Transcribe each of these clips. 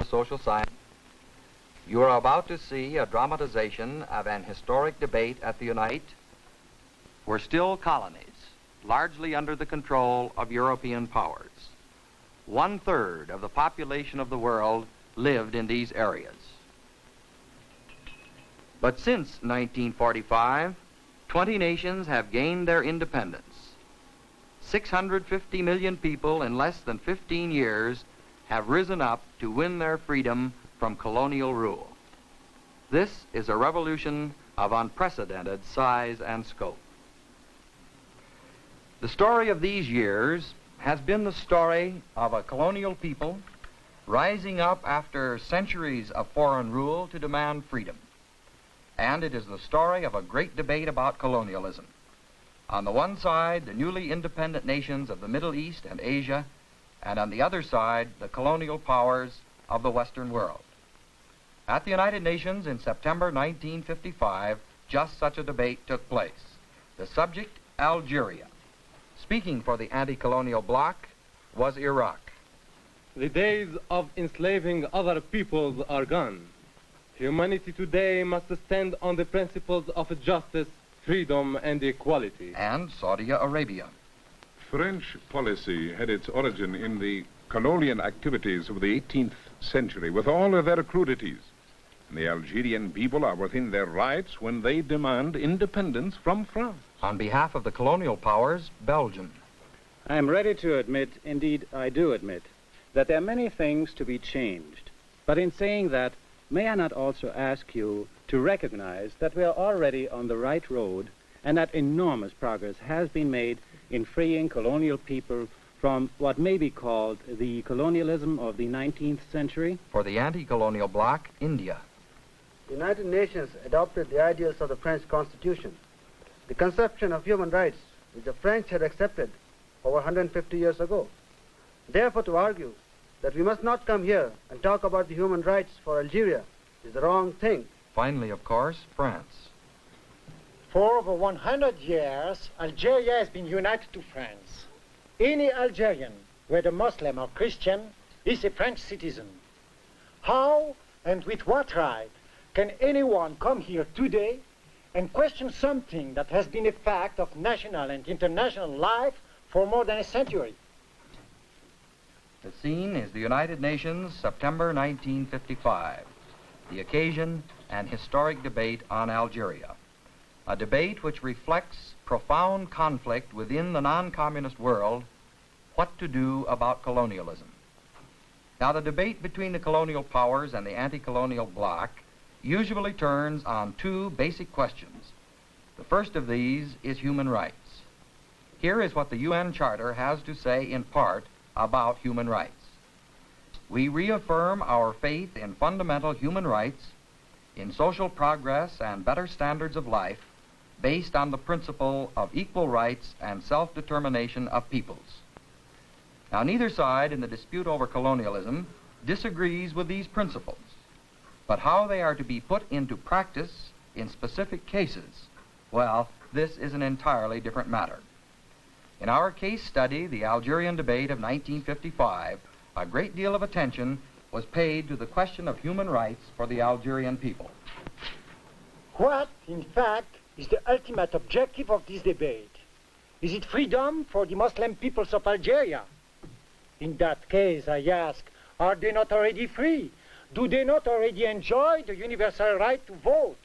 social science. You are about to see a dramatization of an historic debate at the United States. Were still colonies, largely under the control of European powers. 1/3 of the population of the world lived in these areas. But since 1945, 20 nations have gained their independence. 650 million people in less than 15 years have risen up to win their freedom from colonial rule. This is a revolution of unprecedented size and scope. The story of these years has been the story of a colonial people rising up after centuries of foreign rule to demand freedom. And it is the story of a great debate about colonialism. On the one side, the newly independent nations of the Middle East and Asia, and on the other side, the colonial powers of the Western world. At the United Nations in September 1955, just such a debate took place. The subject, Algeria. Speaking for the anti-colonial bloc was Iraq. The days of enslaving other peoples are gone. Humanity today must stand on the principles of justice, freedom, and equality. And Saudi Arabia. French policy had its origin in the colonial activities of the 18th century, with all of their crudities. And the Algerian people are within their rights when they demand independence from France. On behalf of the colonial powers, Belgium. I am ready to admit, indeed I do admit, that there are many things to be changed. But in saying that, may I not also ask you to recognize that we are already on the right road and that enormous progress has been made in freeing colonial people from what may be called the colonialism of the 19th century? For the anti-colonial bloc, India. The United Nations adopted the ideals of the French Constitution, the conception of human rights which the French had accepted over 150 years ago. Therefore, to argue that we must not come here and talk about the human rights for Algeria is the wrong thing. Finally, of course, France. For over 100 years, Algeria has been united to France. Any Algerian, whether Muslim or Christian, is a French citizen. How and with what right can anyone come here today and question something that has been a fact of national and international life for more than a century? The scene is the United Nations, September 1955. The occasion, an historic debate on Algeria. A debate which reflects profound conflict within the non-communist world, what to do about colonialism. Now, the debate between the colonial powers and the anti-colonial bloc usually turns on two basic questions. The first of these is human rights. Here is what the UN Charter has to say in part about human rights. We reaffirm our faith in fundamental human rights, in social progress and better standards of life based on the principle of equal rights and self-determination of peoples. Now, neither side in the dispute over colonialism disagrees with these principles, but how they are to be put into practice in specific cases, well, this is an entirely different matter. In our case study, the Algerian debate of 1955, a great deal of attention was paid to the question of human rights for the Algerian people. What, in fact, is the ultimate objective of this debate? Is it freedom for the Muslim peoples of Algeria? In that case, I ask, are they not already free? Do they not already enjoy the universal right to vote?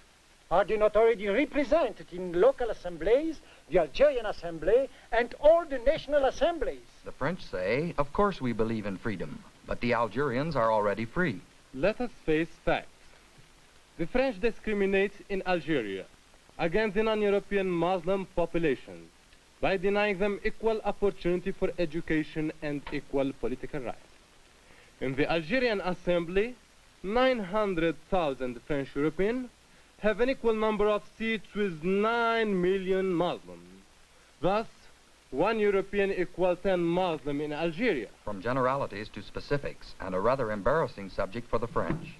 Are they not already represented in local assemblies, the Algerian Assembly, and all the national assemblies? The French say, of course we believe in freedom, but the Algerians are already free. Let us face facts. The French discriminate in Algeria against the non-European Muslim population by denying them equal opportunity for education and equal political rights. In the Algerian Assembly, 900,000 French Europeans have an equal number of seats with 9 million Muslims. Thus, 1 European equals 10 Muslims in Algeria. From generalities to specifics, and a rather embarrassing subject for the French.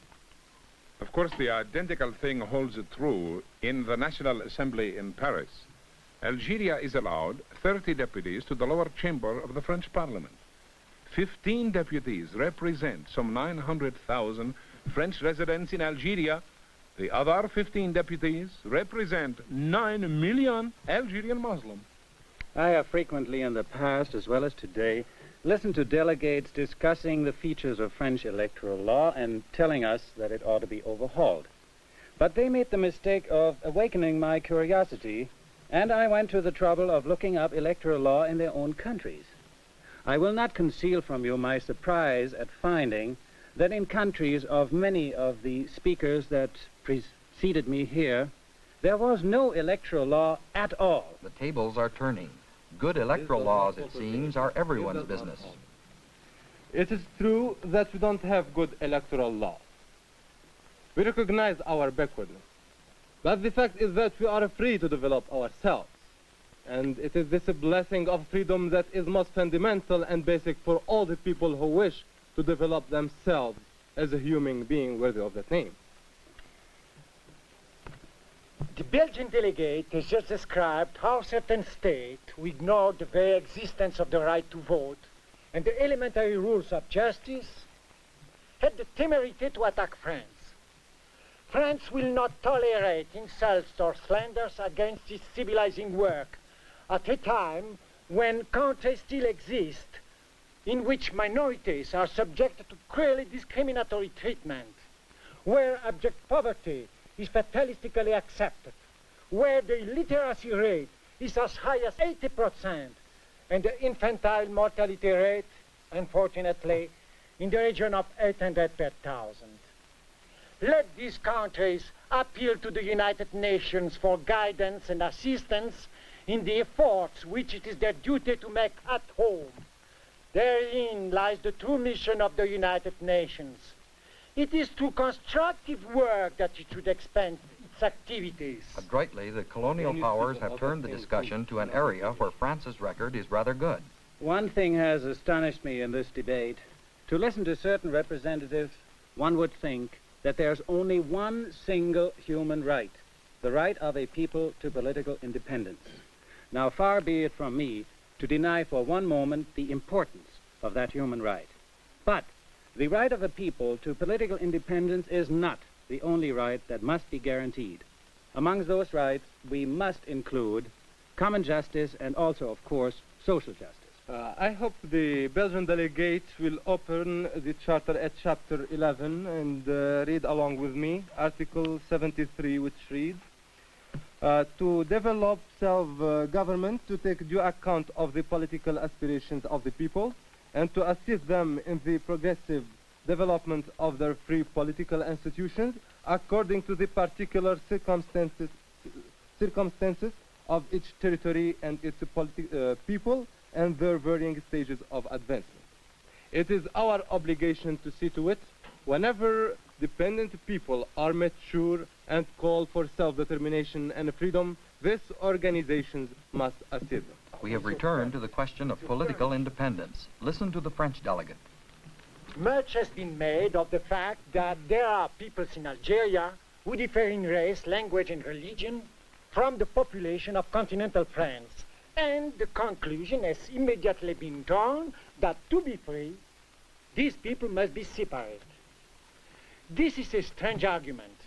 Of course, the identical thing holds true in the National Assembly in Paris. Algeria is allowed 30 deputies to the lower chamber of the French Parliament. 15 deputies represent some 900,000 French residents in Algeria. The other 15 deputies represent 9 million Algerian Muslims. I have frequently in the past, as well as today, listened to delegates discussing the features of French electoral law and telling us that it ought to be overhauled. But they made the mistake of awakening my curiosity, and I went to the trouble of looking up electoral law in their own countries. I will not conceal from you my surprise at finding that in countries of many of the speakers that preceded me here, there was no electoral law at all. The tables are turning. Good electoral laws, it seems, are everyone's business. It is true that we don't have good electoral law. We recognize our backwardness. But the fact is that we are free to develop ourselves. And it is this blessing of freedom that is most fundamental and basic for all the people who wish to develop themselves as a human being worthy of that name. The Belgian delegate has just described how certain states who ignored the very existence of the right to vote and the elementary rules of justice had the temerity to attack France. France will not tolerate insults or slanders against its civilizing work at a time when countries still exist in which minorities are subjected to cruelly discriminatory treatment, where abject poverty is fatalistically accepted, where the illiteracy rate is as high as 80%, and the infantile mortality rate, unfortunately, in the region of 800 per thousand. Let these countries appeal to the United Nations for guidance and assistance in the efforts which it is their duty to make at home. Therein lies the true mission of the United Nations. It is through constructive work that it should expand its activities. Adroitly, the colonial powers have turned the discussion to an area where France's record is rather good. One thing has astonished me in this debate. To listen to certain representatives, one would think that there's only one single human right, the right of a people to political independence. Now, far be it from me to deny for one moment the importance of that human right. But the right of a people to political independence is not the only right that must be guaranteed. Amongst those rights, we must include common justice and also, of course, social justice. I hope the Belgian delegate will open the Charter at Chapter 11 and read along with me Article 73, which reads, to develop self-government, to take due account of the political aspirations of the people, and to assist them in the progressive development of their free political institutions according to the particular circumstances of each territory and its people and their varying stages of advancement. It is our obligation to see to it whenever dependent people are mature and call for self-determination and freedom, these organizations must assist them. We have returned to the question of political independence. Listen to the French delegate. Much has been made of the fact that there are peoples in Algeria who differ in race, language, and religion from the population of continental France. And the conclusion has immediately been drawn that to be free, these people must be separate. This is a strange argument.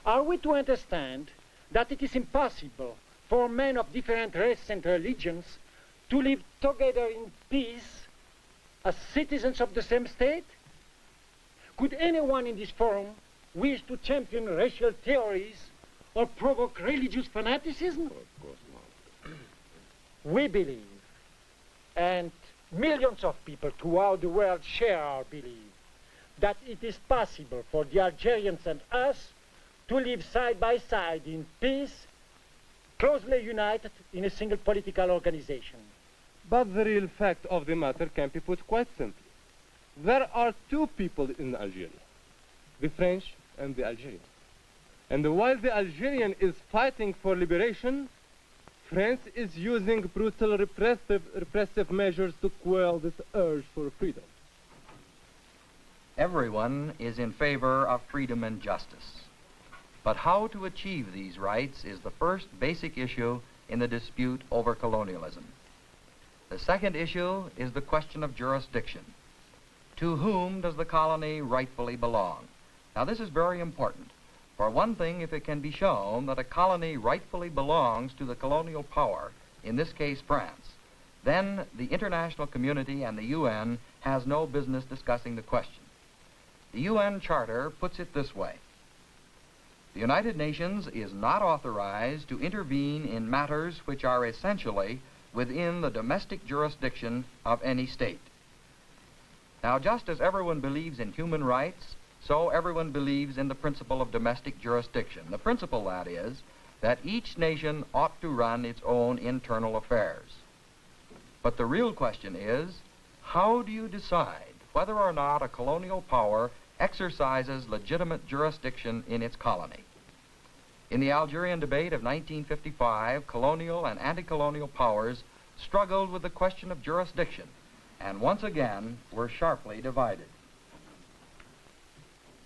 Are we to understand that it is impossible for men of different races and religions to live together in peace as citizens of the same state? Could anyone in this forum wish to champion racial theories or provoke religious fanaticism? Of course not. We believe, and millions of people throughout the world share our belief, that it is possible for the Algerians and us to live side by side in peace, closely united in a single political organization. But the real fact of the matter can be put quite simply. There are two people in Algeria, the French and the Algerians. And while the Algerian is fighting for liberation, France is using brutal repressive measures to quell this urge for freedom. Everyone is in favor of freedom and justice. But how to achieve these rights is the first basic issue in the dispute over colonialism. The second issue is the question of jurisdiction. To whom does the colony rightfully belong? Now, this is very important. For one thing, if it can be shown that a colony rightfully belongs to the colonial power, in this case France, then the international community and the UN has no business discussing the question. The UN Charter puts it this way: the United Nations is not authorized to intervene in matters which are essentially within the domestic jurisdiction of any state. Now, just as everyone believes in human rights, so everyone believes in the principle of domestic jurisdiction. The principle, that is, that each nation ought to run its own internal affairs. But the real question is, how do you decide whether or not a colonial power exercises legitimate jurisdiction in its colony? In the Algerian debate of 1955, colonial and anti-colonial powers struggled with the question of jurisdiction, and once again were sharply divided.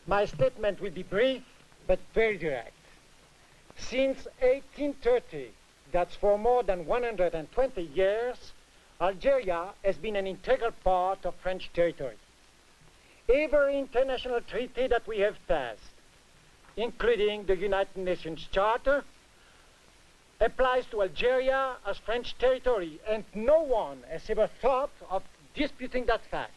My statement will be brief, but very direct. Since 1830, that's for more than 120 years, Algeria has been an integral part of French territory. Every international treaty that we have passed, including the United Nations Charter, applies to Algeria as French territory, and no one has ever thought of disputing that fact.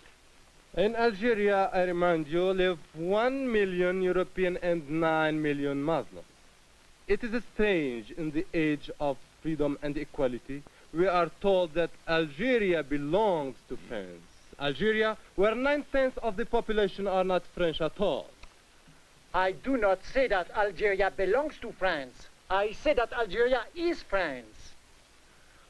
In Algeria, I remind you, live 1 million European and 9 million Muslims. It is strange in the age of freedom and equality, we are told that Algeria belongs to France. Algeria, where 9/10 of the population are not French at all. I do not say that Algeria belongs to France. I say that Algeria is France.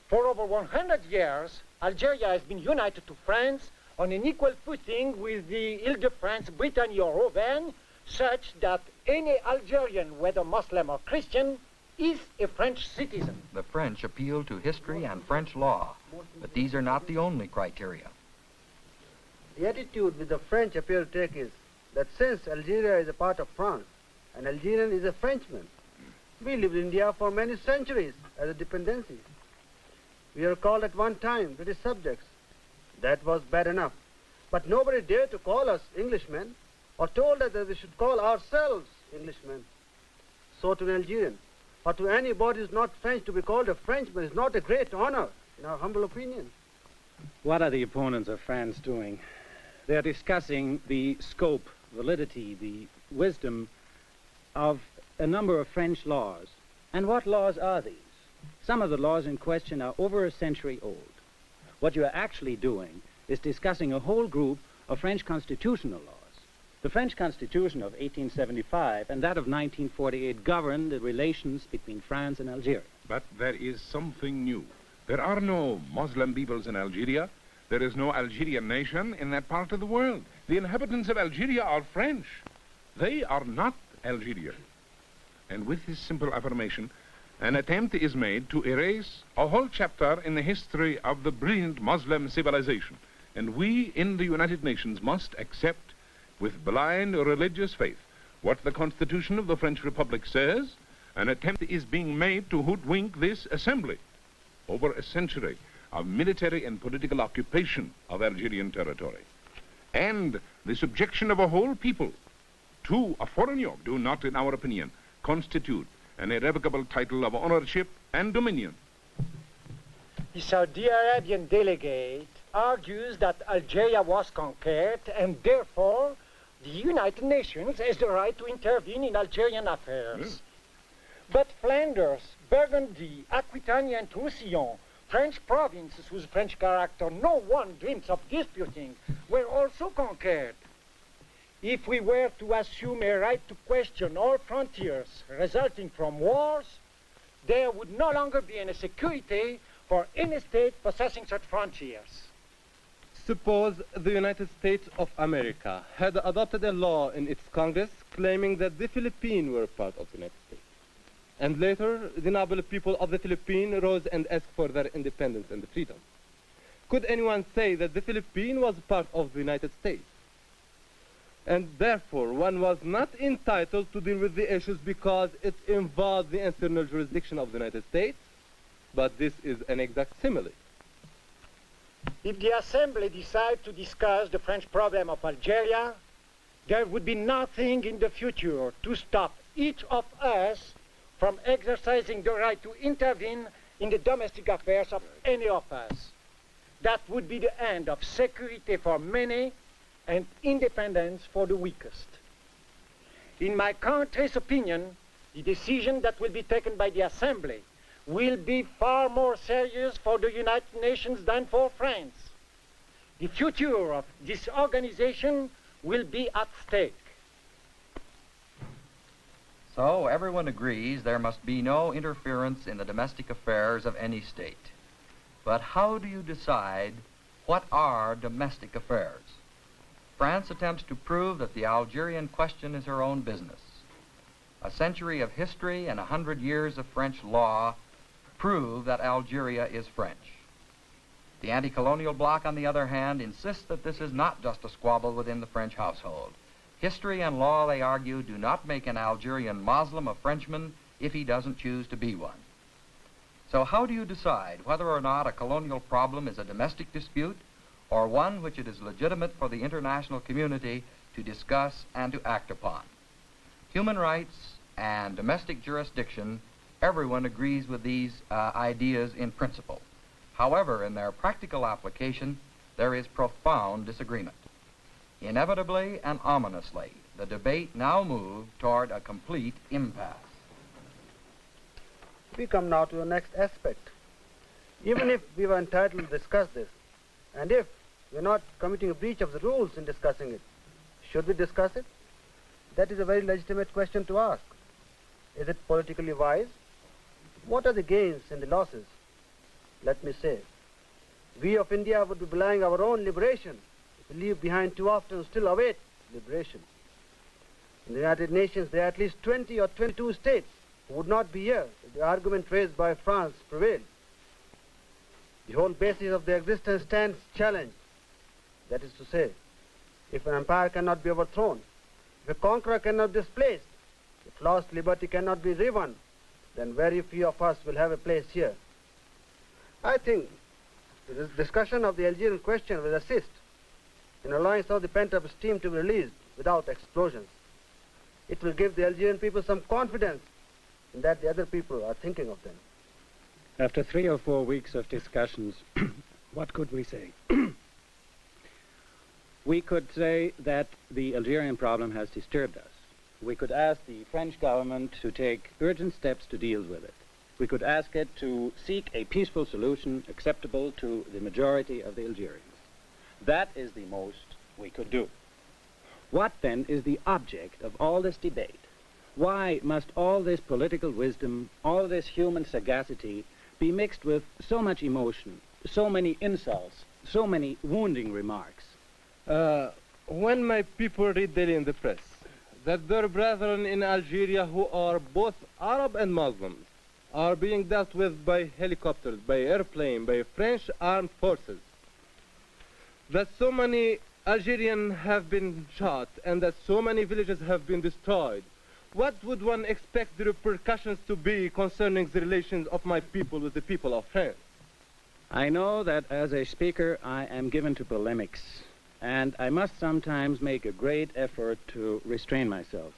For over 100 years, Algeria has been united to France on an equal footing with the Ile-de-France, Brittany or Auvergne, such that any Algerian, whether Muslim or Christian, is a French citizen. The French appeal to history and French law, but these are not the only criteria. The attitude which the French appear to take is that since Algeria is a part of France, an Algerian is a Frenchman. We lived in India for many centuries as a dependency. We were called at one time British subjects. That was bad enough. But nobody dared to call us Englishmen or told us that we should call ourselves Englishmen. So to an Algerian, or to anybody who is not French, to be called a Frenchman is not a great honor, in our humble opinion. What are the opponents of France doing? They're discussing the scope, validity, the wisdom of a number of French laws. And what laws are these? Some of the laws in question are over a century old. What you are actually doing is discussing a whole group of French constitutional laws. The French Constitution of 1875 and that of 1948 govern the relations between France and Algeria. But there is something new. There are no Muslim peoples in Algeria. There is no Algerian nation in that part of the world. The inhabitants of Algeria are French. They are not Algeria. And with this simple affirmation, an attempt is made to erase a whole chapter in the history of the brilliant Muslim civilization. And we in the United Nations must accept with blind religious faith what the Constitution of the French Republic says. An attempt is being made to hoodwink this assembly over a century of military and political occupation of Algerian territory. And the subjection of a whole people to a foreign yoke do not, in our opinion, constitute an irrevocable title of ownership and dominion. The Saudi Arabian delegate argues that Algeria was conquered and therefore the United Nations has the right to intervene in Algerian affairs. But Flanders, Burgundy, Aquitaine and Roussillon, French provinces whose French character no one dreams of disputing, were also conquered. If we were to assume a right to question all frontiers resulting from wars, there would no longer be any security for any state possessing such frontiers. Suppose the United States of America had adopted a law in its Congress claiming that the Philippines were part of the United States. And later, the noble people of the Philippines rose and asked for their independence and freedom. Could anyone say that the Philippines was part of the United States? And therefore, one was not entitled to deal with the issues because it involved the internal jurisdiction of the United States, but this is an exact simile. If the Assembly decides to discuss the French problem of Algeria, there would be nothing in the future to stop each of us from exercising the right to intervene in the domestic affairs of any of us. That would be the end of security for many and independence for the weakest. In my country's opinion, the decision that will be taken by the Assembly will be far more serious for the United Nations than for France. The future of this organization will be at stake. So everyone agrees there must be no interference in the domestic affairs of any state. But how do you decide what are domestic affairs? France attempts to prove that the Algerian question is her own business. A century of history and 100 years of French law prove that Algeria is French. The anti-colonial bloc, on the other hand, insists that this is not just a squabble within the French household. History and law, they argue, do not make an Algerian Muslim a Frenchman if he doesn't choose to be one. So how do you decide whether or not a colonial problem is a domestic dispute or one which it is legitimate for the international community to discuss and to act upon? Human rights and domestic jurisdiction, everyone agrees with these ideas in principle. However, in their practical application, there is profound disagreement. Inevitably and ominously, the debate now moved toward a complete impasse. We come now to the next aspect. Even if we were entitled to discuss this, and if we're not committing a breach of the rules in discussing it, should we discuss it? That is a very legitimate question to ask. Is it politically wise? What are the gains and the losses? Let me say, we of India would be belying our own liberation if we leave behind too often and still await liberation. In the United Nations, there are at least 20 or 22 states who would not be here if the argument raised by France prevailed. The whole basis of their existence stands challenged. That is to say, if an empire cannot be overthrown, if a conqueror cannot be displaced, if lost liberty cannot be rewon, then very few of us will have a place here. I think the discussion of the Algerian question will assist in allowing some of the pent-up steam to be released without explosions. It will give the Algerian people some confidence in that the other people are thinking of them. After 3 or 4 weeks of discussions, what could we say? We could say that the Algerian problem has disturbed us. We could ask the French government to take urgent steps to deal with it. We could ask it to seek a peaceful solution acceptable to the majority of the Algerians. That is the most we could do. What then is the object of all this debate? Why must all this political wisdom, all this human sagacity be mixed with so much emotion, so many insults, so many wounding remarks? When my people read daily in the press that their brethren in Algeria who are both Arab and Muslims are being dealt with by helicopters, by airplane, by French armed forces, that so many Algerians have been shot and that so many villages have been destroyed, what would one expect the repercussions to be concerning the relations of my people with the people of France? I know that as a speaker I am given to polemics, and I must sometimes make a great effort to restrain myself.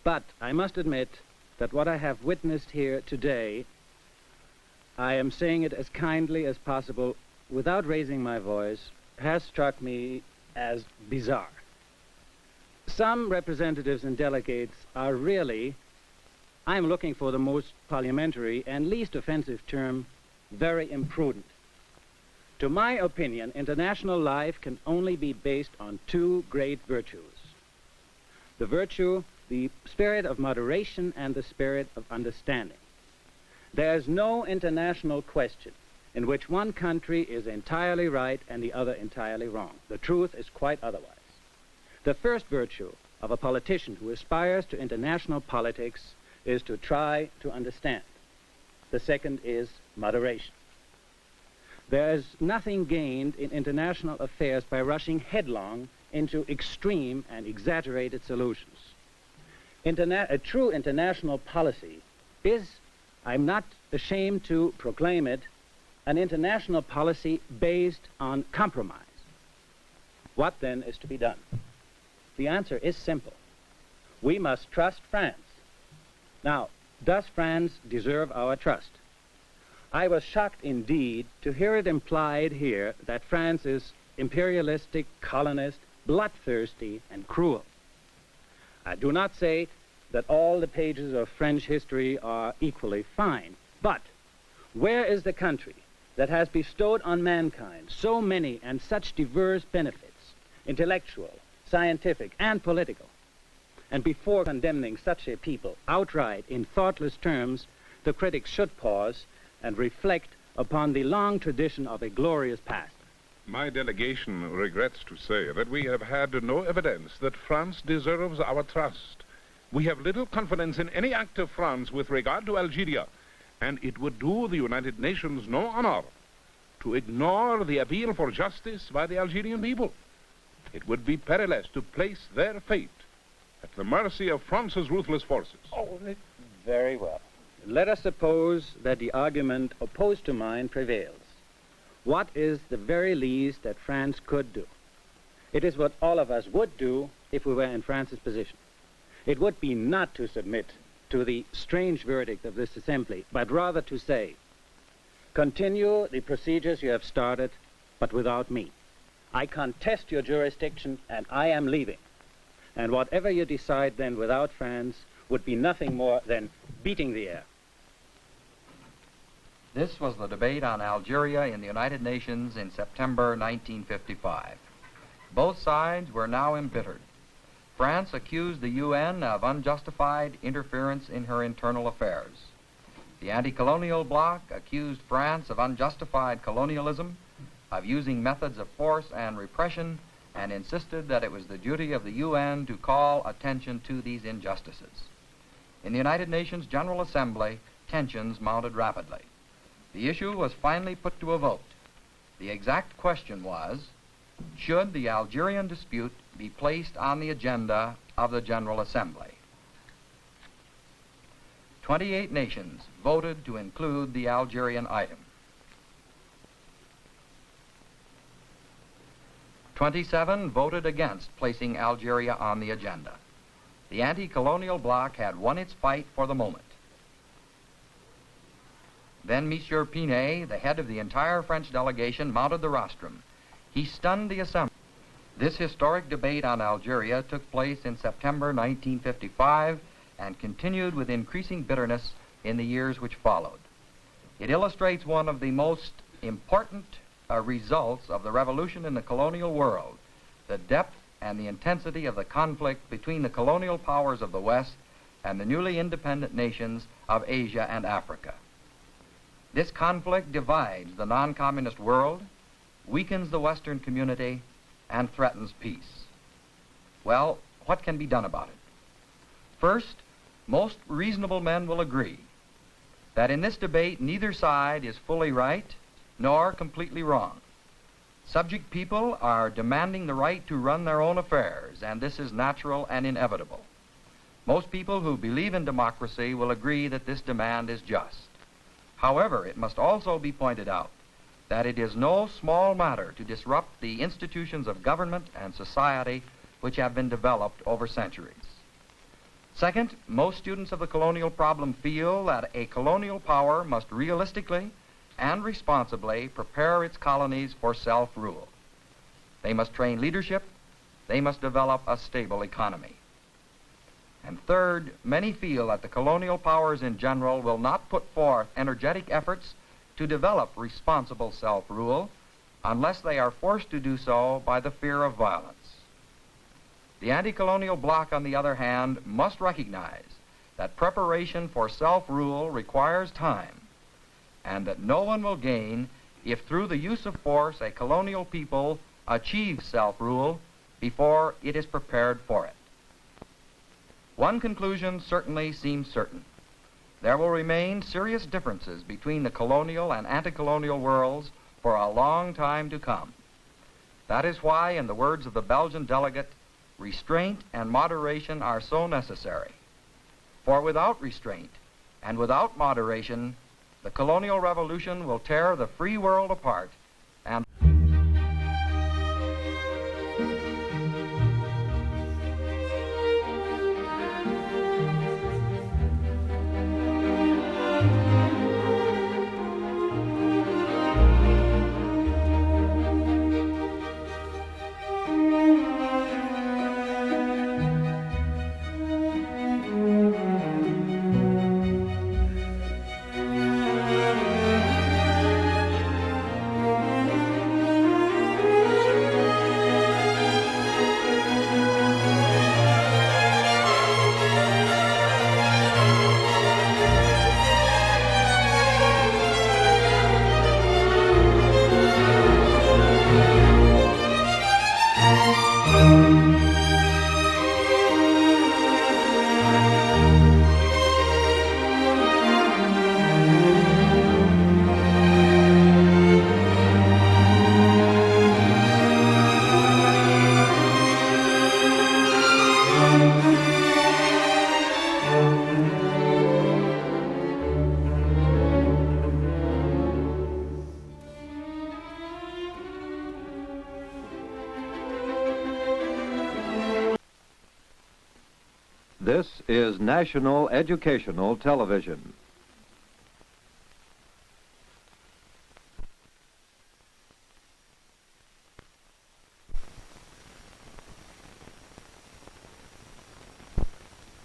But I must admit that what I have witnessed here today, I am saying it as kindly as possible without raising my voice, has struck me as bizarre. Some representatives and delegates are really, I'm looking for the most parliamentary and least offensive term, very imprudent. To my opinion, international life can only be based on 2 great virtues. The virtue, the spirit of moderation, and the spirit of understanding. There's no international question in which one country is entirely right and the other entirely wrong. The truth is quite otherwise. The first virtue of a politician who aspires to international politics is to try to understand. The second is moderation. There is nothing gained in international affairs by rushing headlong into extreme and exaggerated solutions. A true international policy is, I'm not ashamed to proclaim it, an international policy based on compromise. What then is to be done? The answer is simple. We must trust France. Now, does France deserve our trust? I was shocked indeed to hear it implied here that France is imperialistic, colonist, bloodthirsty, and cruel. I do not say that all the pages of French history are equally fine, but where is the country that has bestowed on mankind so many and such diverse benefits, intellectual, scientific, and political? And before condemning such a people outright in thoughtless terms, the critics should pause and reflect upon the long tradition of a glorious past. My delegation regrets to say that we have had no evidence that France deserves our trust. We have little confidence in any act of France with regard to Algeria, and it would do the United Nations no honor to ignore the appeal for justice by the Algerian people. It would be perilous to place their fate at the mercy of France's ruthless forces. Oh, very well. Let us suppose that the argument opposed to mine prevails. What is the very least that France could do? It is what all of us would do if we were in France's position. It would be not to submit to the strange verdict of this assembly, but rather to say, continue the procedures you have started, but without me. I contest your jurisdiction, and I am leaving. And whatever you decide then without France would be nothing more than beating the air. This was the debate on Algeria in the United Nations in September 1955. Both sides were now embittered. France accused the UN of unjustified interference in her internal affairs. The anti-colonial bloc accused France of unjustified colonialism, of using methods of force and repression, and insisted that it was the duty of the UN to call attention to these injustices. In the United Nations General Assembly, tensions mounted rapidly. The issue was finally put to a vote. The exact question was, should the Algerian dispute be placed on the agenda of the General Assembly? 28 nations voted to include the Algerian item. 27 voted against placing Algeria on the agenda. The anti-colonial bloc had won its fight for the moment. Then Monsieur Pinet, the head of the entire French delegation, mounted the rostrum. He stunned the assembly. This historic debate on Algeria took place in September 1955 and continued with increasing bitterness in the years which followed. It illustrates one of the most important results of the revolution in the colonial world, the depth and the intensity of the conflict between the colonial powers of the West and the newly independent nations of Asia and Africa. This conflict divides the non-communist world, weakens the Western community, and threatens peace. Well, what can be done about it? First, most reasonable men will agree that in this debate neither side is fully right nor completely wrong. Subject people are demanding the right to run their own affairs, and this is natural and inevitable. Most people who believe in democracy will agree that this demand is just. However, it must also be pointed out that it is no small matter to disrupt the institutions of government and society which have been developed over centuries. Second, most students of the colonial problem feel that a colonial power must realistically and responsibly prepare its colonies for self-rule. They must train leadership. They must develop a stable economy. And third, many feel that the colonial powers in general will not put forth energetic efforts to develop responsible self-rule unless they are forced to do so by the fear of violence. The anti-colonial bloc, on the other hand, must recognize that preparation for self-rule requires time, and that no one will gain if through the use of force a colonial people achieves self-rule before it is prepared for it. One conclusion certainly seems certain. There will remain serious differences between the colonial and anti-colonial worlds for a long time to come. That is why, in the words of the Belgian delegate, restraint and moderation are so necessary. For without restraint and without moderation, The colonial revolution will tear the free world apart and This is National Educational Television.